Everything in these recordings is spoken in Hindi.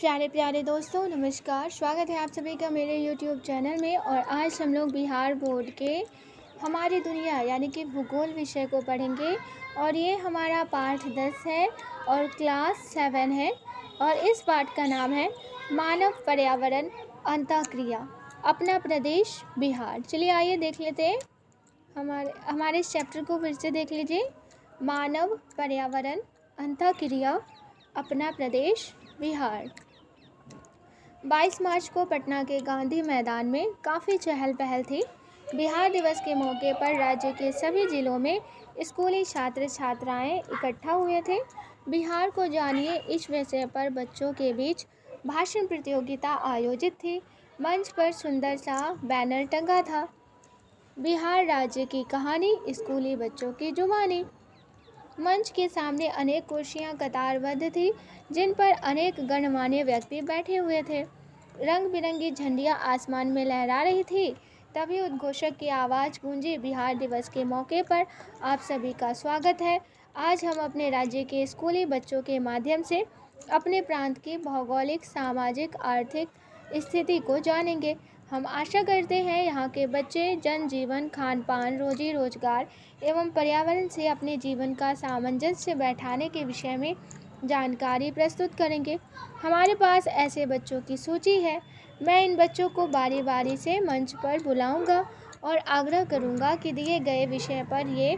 प्यारे प्यारे दोस्तों, नमस्कार। स्वागत है आप सभी का मेरे YouTube चैनल में। और आज हम लोग बिहार बोर्ड के हमारी दुनिया यानी कि भूगोल विषय को पढ़ेंगे। और ये हमारा पाठ 10 है और क्लास 7 है। और इस पाठ का नाम है मानव पर्यावरण अंतःक्रिया, अपना प्रदेश बिहार। चलिए आइए देख लेते हैं। हमारे इस चैप्टर को फिर से देख लीजिए। मानव पर्यावरण अंतःक्रिया, अपना प्रदेश बिहार। 22 मार्च को पटना के गांधी मैदान में काफ़ी चहल पहल थी। बिहार दिवस के मौके पर राज्य के सभी जिलों में स्कूली छात्र छात्राएं इकट्ठा हुए थे। बिहार को जानिए इस विषय पर बच्चों के बीच भाषण प्रतियोगिता आयोजित थी। मंच पर सुंदर सा बैनर टंगा था, बिहार राज्य की कहानी, स्कूली बच्चों की जुबानी। मंच के सामने अनेक कुर्सियां कतारबद्ध थी, जिन पर अनेक गणमान्य व्यक्ति बैठे हुए थे। रंग बिरंगी झंडियां आसमान में लहरा रही थी। तभी उद्घोषक की आवाज़ गूंजी, बिहार दिवस के मौके पर आप सभी का स्वागत है। आज हम अपने राज्य के स्कूली बच्चों के माध्यम से अपने प्रांत की भौगोलिक, सामाजिक, आर्थिक स्थिति को जानेंगे। हम आशा करते हैं यहाँ के बच्चे जनजीवन, खान पान, रोजी रोजगार एवं पर्यावरण से अपने जीवन का सामंजस्य बैठाने के विषय में जानकारी प्रस्तुत करेंगे। हमारे पास ऐसे बच्चों की सूची है। मैं इन बच्चों को बारी बारी से मंच पर बुलाऊंगा और आग्रह करूंगा कि दिए गए विषय पर ये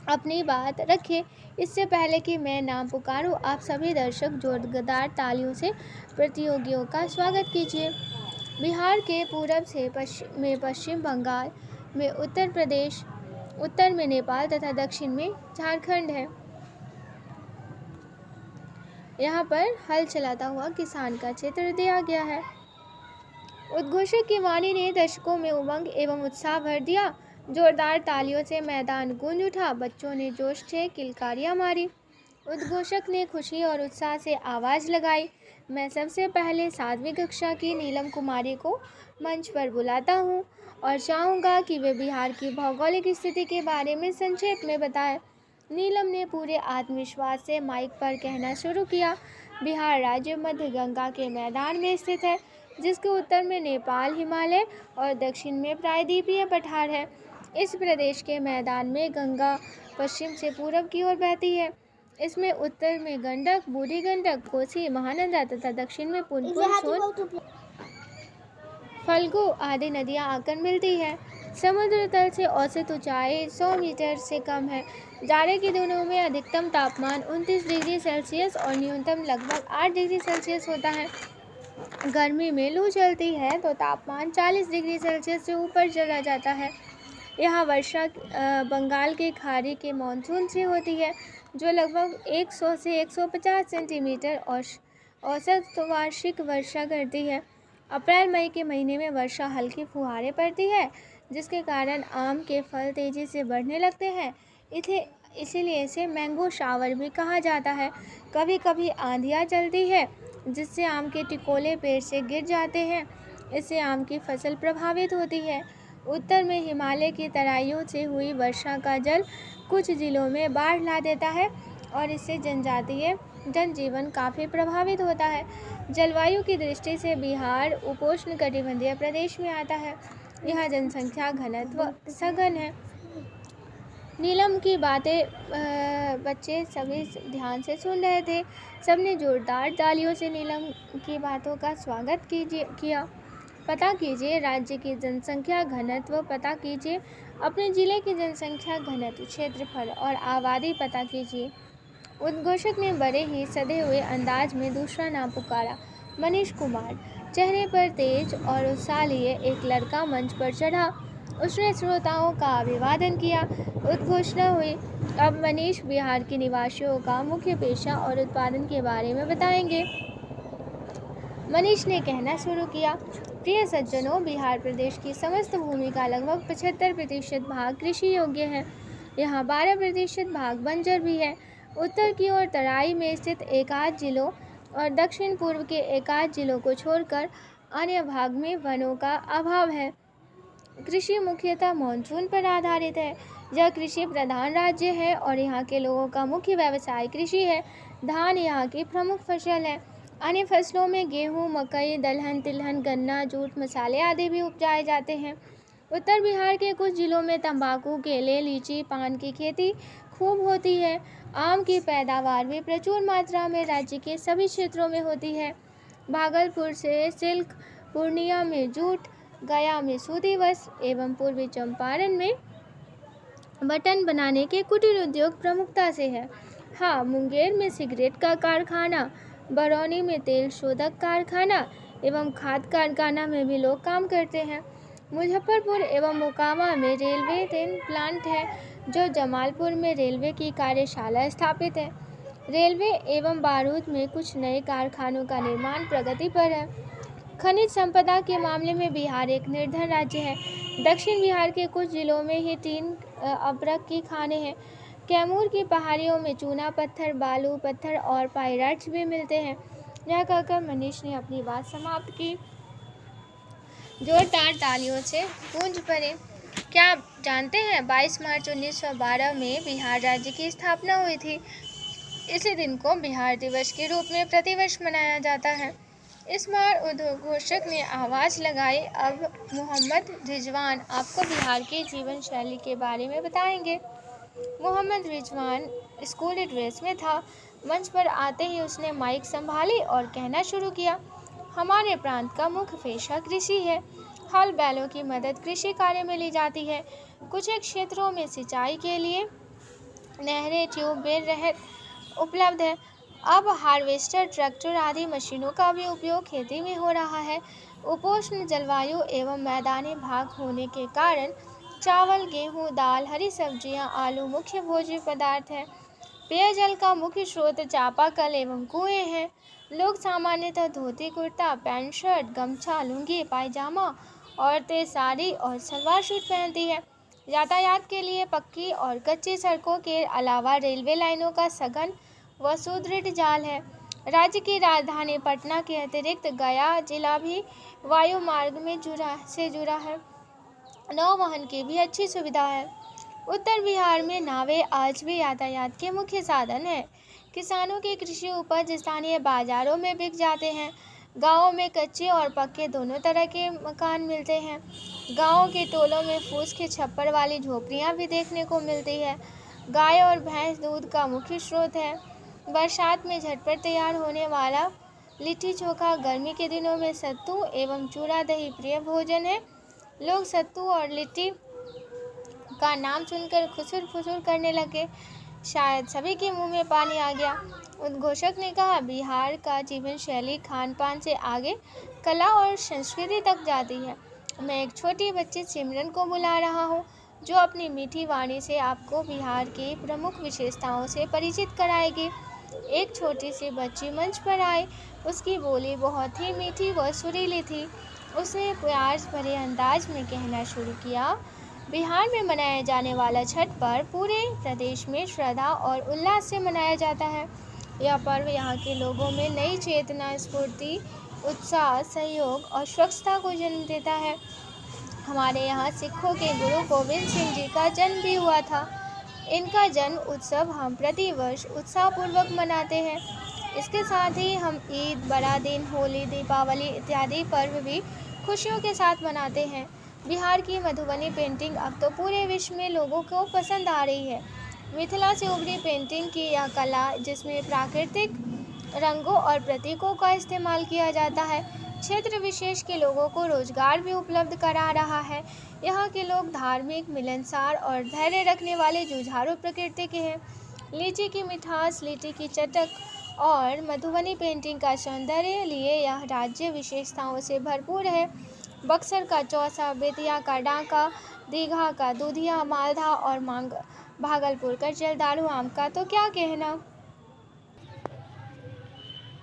अपनी बात रखें। इससे पहले कि मैं नाम पुकारूं, आप सभी दर्शक जोरदार तालियों से प्रतियोगियों का स्वागत कीजिए। बिहार के पूरब से पश्चिम बंगाल में उत्तर प्रदेश, उत्तर में नेपाल तथा दक्षिण में झारखंड है। यहाँ पर हल चलाता हुआ किसान का चित्र दिया गया है। उद्घोषक की वाणी ने दर्शकों में उमंग एवं उत्साह भर दिया। जोरदार तालियों से मैदान गूंज उठा। बच्चों ने जोश से किलकारियां मारी। उद्घोषक ने खुशी और उत्साह से आवाज़ लगाई। मैं सबसे पहले 7वीं कक्षा की नीलम कुमारी को मंच पर बुलाता हूँ और चाहूँगा कि वे बिहार की भौगोलिक स्थिति के बारे में संक्षेप में बताएं। नीलम ने पूरे आत्मविश्वास से माइक पर कहना शुरू किया। बिहार राज्य मध्य गंगा के मैदान में स्थित है, जिसके उत्तर में नेपाल हिमालय और दक्षिण में प्रायद्वीपीय पठार है। इस प्रदेश के मैदान में गंगा पश्चिम से पूरब की ओर बहती है। इसमें उत्तर में गंडक, बूढ़ी गंडक, कोसी, महानंदा तथा दक्षिण में पुनपुन, सोन, फल्गु आदि नदियां आकर मिलती है। समुद्र तल से औसत ऊंचाई 100 मीटर से कम है। जाड़े के दिनों में अधिकतम तापमान 29 डिग्री सेल्सियस और न्यूनतम लगभग 8 डिग्री सेल्सियस होता है। गर्मी में लू चलती है तो तापमान 40 डिग्री सेल्सियस से ऊपर चला जाता है। यहाँ वर्षा बंगाल की खाड़ी के मानसून से होती है, जो लगभग 100 से 150 सेंटीमीटर औसत वार्षिक वर्षा करती है। अप्रैल मई के महीने में वर्षा हल्की फुहारें पड़ती है, जिसके कारण आम के फल तेज़ी से बढ़ने लगते हैं। इसीलिए इसे मैंगो शावर भी कहा जाता है। कभी कभी आंधियाँ चलती है, जिससे आम के टिकोले पेड़ से गिर जाते हैं। इससे आम की फसल प्रभावित होती है। उत्तर में हिमालय की तराइयों से हुई वर्षा का जल कुछ जिलों में बाढ़ ला देता है और इससे जनजातीय जनजीवन काफ़ी प्रभावित होता है। जलवायु की दृष्टि से बिहार उपोष्णकटिबंधीय प्रदेश में आता है। यहाँ जनसंख्या घनत्व सघन है। नीलम की बातें बच्चे सभी ध्यान से सुन रहे थे। सबने जोरदार तालियों से नीलम की बातों का स्वागत किया। पता कीजिए राज्य की जनसंख्या घनत्व पता कीजिए। अपने ज़िले की जनसंख्या घनत्व, क्षेत्रफल और आबादी पता कीजिए। उद्घोषक ने बड़े ही सधे हुए अंदाज में दूसरा नाम पुकारा, मनीष कुमार। चेहरे पर तेज और उत्साह लिए एक लड़का मंच पर चढ़ा। उसने श्रोताओं का अभिवादन किया। उद्घोषणा हुई। अब मनीष बिहार के निवासियों का मुख्य पेशा और उत्पादन के बारे में बताएंगे। मनीष ने कहना शुरू किया, प्रिय सज्जनों, बिहार प्रदेश की समस्त भूमि का लगभग 75% भाग कृषि योग्य है। यहाँ 12% भाग बंजर भी है। उत्तर की ओर तराई में स्थित एकाध जिलों और दक्षिण पूर्व के एकाध जिलों को छोड़कर अन्य भाग में वनों का अभाव है। कृषि मुख्यतः मानसून पर आधारित है। यह कृषि प्रधान राज्य है और यहाँ के लोगों का मुख्य व्यवसाय कृषि है। धान यहाँ की प्रमुख फसल है। अन्य फसलों में गेहूँ, मकई, दलहन, तिलहन, गन्ना, जूट, मसाले आदि भी उपजाए जाते हैं। उत्तर बिहार के कुछ जिलों में तंबाकू, केले, लीची, पान की खेती खूब होती है। आम की पैदावार भी प्रचुर मात्रा में राज्य के सभी क्षेत्रों में होती है। भागलपुर से सिल्क, पूर्णिया में जूट, गया में सूती वस्त्र एवं पूर्वी चंपारण में बटन बनाने के कुटीर उद्योग प्रमुखता से है। हाँ, मुंगेर में सिगरेट का कारखाना, बरौनी में तेल शोधक कारखाना एवं खाद कारखाना में भी लोग काम करते हैं। मुजफ्फरपुर एवं मोकामा में रेलवे ट्रेन प्लांट है, जो जमालपुर में रेलवे की कार्यशाला स्थापित है। रेलवे एवं बारूद में कुछ नए कारखानों का निर्माण प्रगति पर है। खनिज संपदा के मामले में बिहार एक निर्धन राज्य है। दक्षिण बिहार के कुछ जिलों में ही 3 अभ्रक की खानें हैं। कैमूर की पहाड़ियों में चूना पत्थर, बालू पत्थर और पाइराइट्स भी मिलते हैं। यह कहकर मनीष ने अपनी बात समाप्त की। जोरदार तालियों से गूंज पड़े। क्या आप जानते हैं 22 मार्च 1912 में बिहार राज्य की स्थापना हुई थी। इसी दिन को बिहार दिवस के रूप में प्रतिवर्ष मनाया जाता है। इस बार उद्घोषक ने आवाज़ लगाई। अब मोहम्मद रिजवान आपको बिहार की जीवन शैली के बारे में बताएंगे। मोहम्मद रिजवान स्कूल ड्रेस में था। मंच पर आते ही उसने माइक संभाली और कहना शुरू किया, हमारे प्रांत का मुख्य पेशा कृषि है। हल बैलों की मदद कृषि कार्य में ली जाती है। कुछ क्षेत्रों में सिंचाई के लिए नहरें, ट्यूबवेल उपलब्ध है। अब हार्वेस्टर, ट्रैक्टर आदि मशीनों का भी उपयोग खेती में हो रहा है। उपोष्ण जलवायु एवं मैदानी भाग होने के कारण चावल, गेहूं, दाल, हरी सब्जियां, आलू मुख्य भोज्य पदार्थ हैं। पेयजल का मुख्य स्रोत चापाकल एवं कुएं हैं। लोग सामान्यतः धोती कुर्ता, पैंट शर्ट, गमछा, लुंगी, पायजामा, औरतें साड़ी और सलवार सूट पहनती है। यातायात के लिए पक्की और कच्ची सड़कों के अलावा रेलवे लाइनों का सघन व सुदृढ़ जाल है। राज्य की राजधानी पटना के अतिरिक्त गया जिला भी वायु मार्ग में जुड़ा है। नौवहन की भी अच्छी सुविधा है। उत्तर बिहार में नावें आज भी यातायात के मुख्य साधन हैं। किसानों की कृषि उपज स्थानीय बाजारों में बिक जाते हैं। गाँवों में कच्चे और पक्के दोनों तरह के मकान मिलते हैं। गाँव के टोलों में फूस के छप्पर वाली झोपड़ियाँ भी देखने को मिलती है। गाय और भैंस दूध का मुख्य स्रोत है। बरसात में झटपट तैयार होने वाला लिट्टी चोखा, गर्मी के दिनों में सत्तू एवं चूड़ा दही प्रिय भोजन है। लोग सत्तू और लिट्टी का नाम सुनकर खुसुर फुसुर करने लगे। शायद सभी के मुंह में पानी आ गया। उद्घोषक ने कहा, बिहार का जीवन शैली खान पान से आगे कला और संस्कृति तक जाती है। मैं एक छोटी बच्ची सिमरन को बुला रहा हूँ, जो अपनी मीठी वाणी से आपको बिहार की प्रमुख विशेषताओं से परिचित कराएगी। एक छोटी सी बच्ची मंच पर आई। उसकी बोली बहुत ही मीठी व सुरीली थी। उसने प्यार भरे अंदाज में कहना शुरू किया, बिहार में मनाया जाने वाला छठ पर्व पूरे प्रदेश में श्रद्धा और उल्लास से मनाया जाता है। यह पर्व यहाँ के लोगों में नई चेतना, स्फूर्ति, उत्साह, सहयोग और स्वच्छता को जन्म देता है। हमारे यहाँ सिखों के गुरु गोविंद सिंह जी का जन्म भी हुआ था। इनका जन्म उत्सव हम प्रतिवर्ष उत्साहपूर्वक मनाते हैं। इसके साथ ही हम ईद, बड़ा दिन, होली, दीपावली इत्यादि पर्व भी खुशियों के साथ मनाते हैं। बिहार की मधुबनी पेंटिंग अब तो पूरे विश्व में लोगों को पसंद आ रही है। मिथिला से उभरी पेंटिंग की यह कला, जिसमें प्राकृतिक रंगों और प्रतीकों का इस्तेमाल किया जाता है, क्षेत्र विशेष के लोगों को रोजगार भी उपलब्ध करा रहा है। यहाँ के लोग धार्मिक, मिलनसार और धैर्य रखने वाले जुझारू प्रकृति के हैं। लीची की मिठास, लीची की चटक और मधुबनी पेंटिंग का सौंदर्य लिए यह राज्य विशेषताओं से भरपूर है। बक्सर का चौसा, बेतिया का डांका, दीघा का दूधिया, मालदा और भागलपुर का जलदारू आम का तो क्या कहना।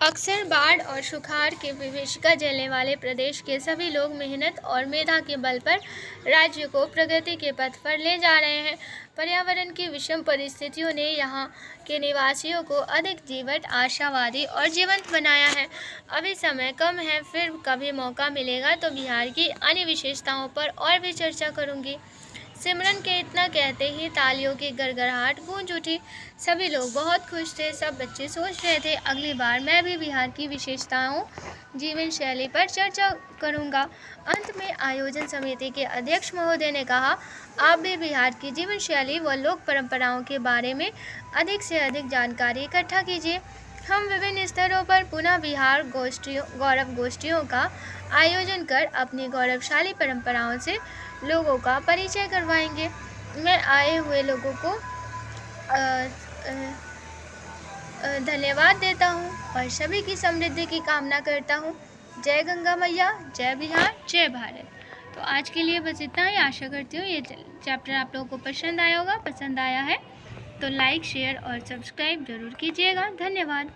अक्सर बाढ़ और सुखाड़ की विभीषिका झेलने वाले प्रदेश के सभी लोग मेहनत और मेधा के बल पर राज्य को प्रगति के पथ पर ले जा रहे हैं। पर्यावरण की विषम परिस्थितियों ने यहाँ के निवासियों को अधिक जीवंत, आशावादी और जीवंत बनाया है। अभी समय कम है, फिर कभी मौका मिलेगा तो बिहार की अन्य विशेषताओं पर और भी चर्चा करूँगी। सिमरन के इतना कहते ही तालियों की गड़गड़ाहट गूंज उठी। सभी लोग बहुत खुश थे। सब बच्चे सोच रहे थे, अगली बार मैं भी बिहार की विशेषताओं, जीवन शैली पर चर्चा करूंगा। अंत में आयोजन समिति के अध्यक्ष महोदय ने कहा, आप भी बिहार की जीवन शैली व लोक परंपराओं के बारे में अधिक से अधिक जानकारी इकट्ठा कीजिए। हम विभिन्न स्तरों पर पुनः बिहार गौरव गोष्ठियों का आयोजन कर अपनी गौरवशाली परंपराओं से लोगों का परिचय करवाएंगे। मैं आए हुए लोगों को धन्यवाद देता हूँ और सभी की समृद्धि की कामना करता हूँ। जय गंगा मैया, जय बिहार, जय भारत। तो आज के लिए बस इतना ही। आशा करती हूँ ये चैप्टर आप लोगों को पसंद आया होगा। पसंद आया है तो लाइक, शेयर और सब्सक्राइब ज़रूर कीजिएगा। धन्यवाद।